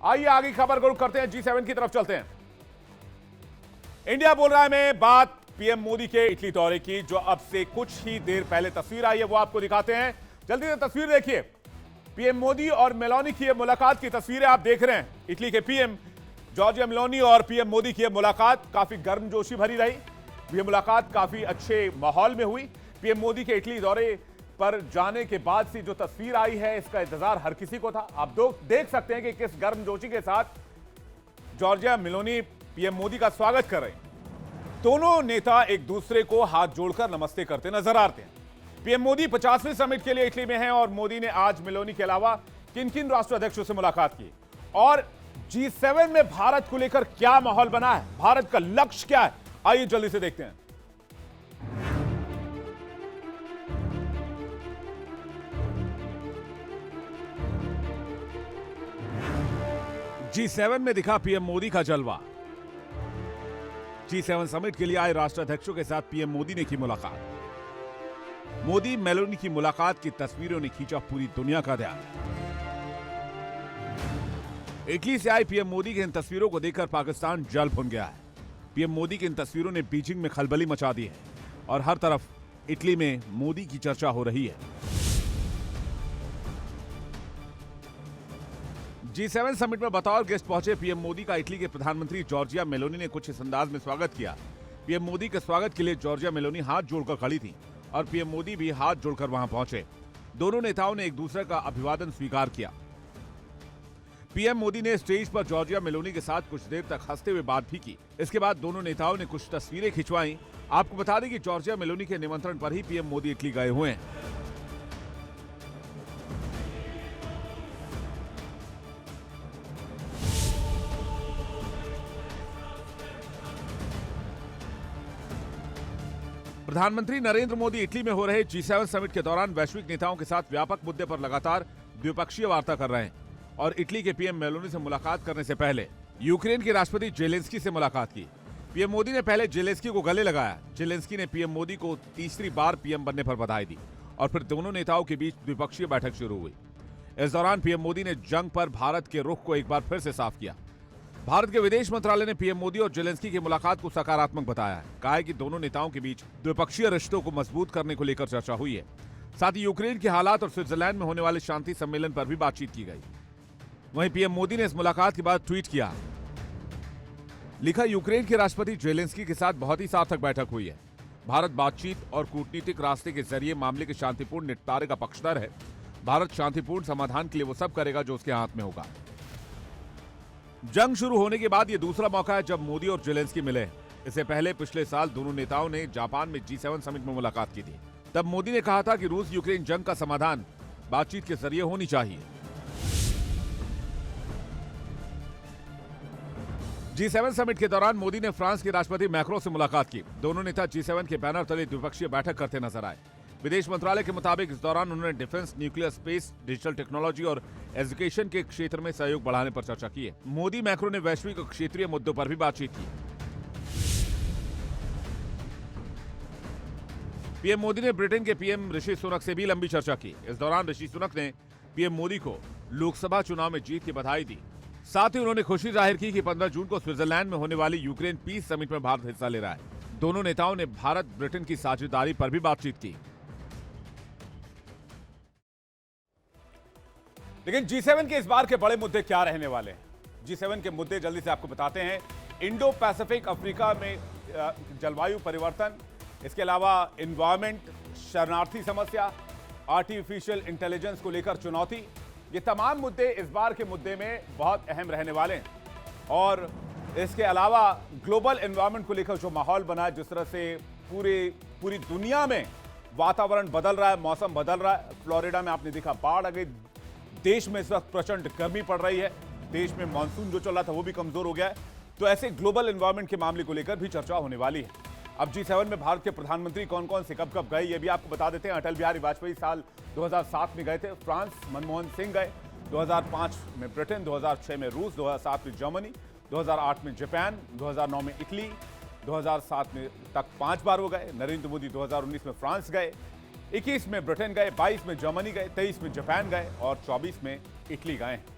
आइए आगे खबर को रुख करते हैं, G7 की तरफ चलते हैं। इंडिया बोल रहा है में बात पीएम मोदी के इटली दौरे की, जो अब से कुछ ही देर पहले तस्वीर आई है वो आपको दिखाते हैं। जल्दी से तस्वीर देखिए। पीएम मोदी और मेलोनी की मुलाकात की तस्वीरें आप देख रहे हैं। इटली के पीएम जॉर्जिया मेलोनी और पीएम मोदी की मुलाकात काफी गर्मजोशी भरी रही। यह मुलाकात काफी अच्छे माहौल में हुई। पीएम मोदी के इटली दौरे पर जाने के बाद से जो तस्वीर आई है, इसका इंतजार हर किसी को था। आप देख सकते हैं कि किस गर्मजोशी के साथ जॉर्जिया मेलोनी पीएम मोदी का स्वागत कर रहे हैं। दोनों नेता एक दूसरे को हाथ जोड़कर नमस्ते करते नजर आते हैं। पीएम मोदी 50वें समिट के लिए इटली में हैं और मोदी ने आज मेलोनी के अलावा किन-किन राष्ट्राध्यक्षों से मुलाकात की और G7 में भारत को लेकर क्या माहौल बना है, भारत का लक्ष्य क्या है, आइए जल्दी से देखते हैं। G7 में दिखा पीएम मोदी का जलवा। G7 समिट के लिए आए राष्ट्राध्यक्षों के साथ पीएम मोदी ने की मुलाकात। मोदी मेलोनी की मुलाकात की तस्वीरों ने खींचा पूरी दुनिया का ध्यान। इटली से आई पीएम मोदी की इन तस्वीरों को देखकर पाकिस्तान जल भुन गया है। पीएम मोदी की इन तस्वीरों ने बीजिंग में खलबली मचा दी है और हर तरफ इटली में मोदी की चर्चा हो रही है। G7 समिट में बतौर गेस्ट पहुंचे पीएम मोदी का इटली के प्रधानमंत्री जॉर्जिया मेलोनी ने कुछ इस अंदाज में स्वागत किया। पीएम मोदी के स्वागत के लिए जॉर्जिया मेलोनी हाथ जोड़कर खड़ी थी और पीएम मोदी भी हाथ जोड़कर वहां पहुंचे। दोनों नेताओं ने एक दूसरे का अभिवादन स्वीकार किया। पीएम मोदी ने स्टेज पर जॉर्जिया मेलोनी के साथ कुछ देर तक हंसते हुए बात भी की। इसके बाद दोनों नेताओं ने कुछ तस्वीरें खिंचवाईं। आपको बता दें कि जॉर्जिया मेलोनी के निमंत्रण पर ही पीएम मोदी इटली गए हुए हैं। प्रधानमंत्री नरेंद्र मोदी इटली में हो रहे G7 समिट के दौरान वैश्विक नेताओं के साथ व्यापक मुद्दे पर लगातार द्विपक्षीय वार्ता कर रहे हैं और इटली के पीएम मेलोनी से मुलाकात करने से पहले यूक्रेन के राष्ट्रपति जेलेंस्की से मुलाकात की। पीएम मोदी ने पहले जेलेंस्की को गले लगाया। जेलेंस्की ने पीएम मोदी को तीसरी बार पीएम बनने पर बधाई दी और फिर दोनों नेताओं के बीच द्विपक्षीय बैठक शुरू हुई। इस दौरान पीएम मोदी ने जंग पर भारत के रुख को एक बार फिर से साफ किया। भारत के विदेश मंत्रालय ने पीएम मोदी और जेलेंस्की की मुलाकात को सकारात्मक बताया है। कहा है कि दोनों नेताओं के बीच द्विपक्षीय रिश्तों को मजबूत करने को लेकर चर्चा हुई है। साथ ही यूक्रेन के हालात और स्विट्जरलैंड में होने वाले शांति सम्मेलन पर भी बातचीत की गई। वहीं पीएम मोदी ने इस मुलाकात के बाद ट्वीट किया, लिखा, यूक्रेन के राष्ट्रपति जेलेंस्की के साथ बहुत ही सार्थक बैठक हुई है। भारत बातचीत और कूटनीतिक रास्ते के जरिए मामले के शांतिपूर्ण निपटारे का पक्षधर है। भारत शांतिपूर्ण समाधान के लिए वो सब करेगा जो उसके हाथ में होगा। जंग शुरू होने के बाद ये दूसरा मौका है जब मोदी और जेलेंस्की मिले। इससे पहले पिछले साल दोनों नेताओं ने जापान में G7 समिट में मुलाकात की थी। तब मोदी ने कहा था कि रूस यूक्रेन जंग का समाधान बातचीत के जरिए होनी चाहिए। G7 समिट के दौरान मोदी ने फ्रांस के राष्ट्रपति मैक्रो से मुलाकात की। दोनों नेता G7 के बैनर तले द्विपक्षीय बैठक करते नजर आए। विदेश मंत्रालय के मुताबिक इस दौरान उन्होंने defence, nuclear, space, digital technology और एजुकेशन के क्षेत्र में सहयोग बढ़ाने पर चर्चा की है। मोदी मैक्रो ने वैश्विक और क्षेत्रीय मुद्दों पर भी बातचीत की। पीएम मोदी ने ब्रिटेन के पीएम ऋषि सुनक से भी लंबी चर्चा की। इस दौरान ऋषि सुनक ने पीएम मोदी को लोकसभा चुनाव में जीत की बधाई दी। साथ ही उन्होंने खुशी जाहिर की कि 15 जून को स्विट्जरलैंड में होने वाली यूक्रेन पीस समिट में भारत हिस्सा ले रहा है। दोनों नेताओं ने भारत ब्रिटेन की साझेदारी पर भी बातचीत की। लेकिन G7 के इस बार के बड़े मुद्दे क्या रहने वाले हैं? G7 के मुद्दे जल्दी से आपको बताते हैं। इंडो पैसिफिक अफ्रीका में जलवायु परिवर्तन, इसके अलावा एनवायरमेंट, शरणार्थी समस्या, आर्टिफिशियल इंटेलिजेंस को लेकर चुनौती, ये तमाम मुद्दे इस बार के मुद्दे में बहुत अहम रहने वाले हैं। और इसके अलावा ग्लोबल एनवायरमेंट को लेकर जो माहौल बना है, जिस तरह से पूरी दुनिया में वातावरण बदल रहा है, मौसम बदल रहा है। फ्लोरिडा में आपने देखा बाढ़ आ गई। देश में इस वक्त प्रचंड गर्मी पड़ रही है। देश में मानसून जो चल रहा था वो भी कमजोर हो गया है। तो ऐसे ग्लोबल एनवायरमेंट के मामले को लेकर भी चर्चा होने वाली है। अब G7 में भारत के प्रधानमंत्री कौन कौन से कब कब गए, ये भी आपको बता देते हैं। अटल बिहारी वाजपेयी साल 2007 में गए थे फ्रांस, मनमोहन सिंह गए 2005 में ब्रिटेन, 2006 में रूस, 2007 में जर्मनी, 2008 में जापान, 2009 में इटली, 2007 में तक 5 बार वो गए। नरेंद्र मोदी 2019 में फ्रांस गए, 21 में ब्रिटेन गए, 22 में जर्मनी गए, 23 में जापान गए और 24 में इटली गए।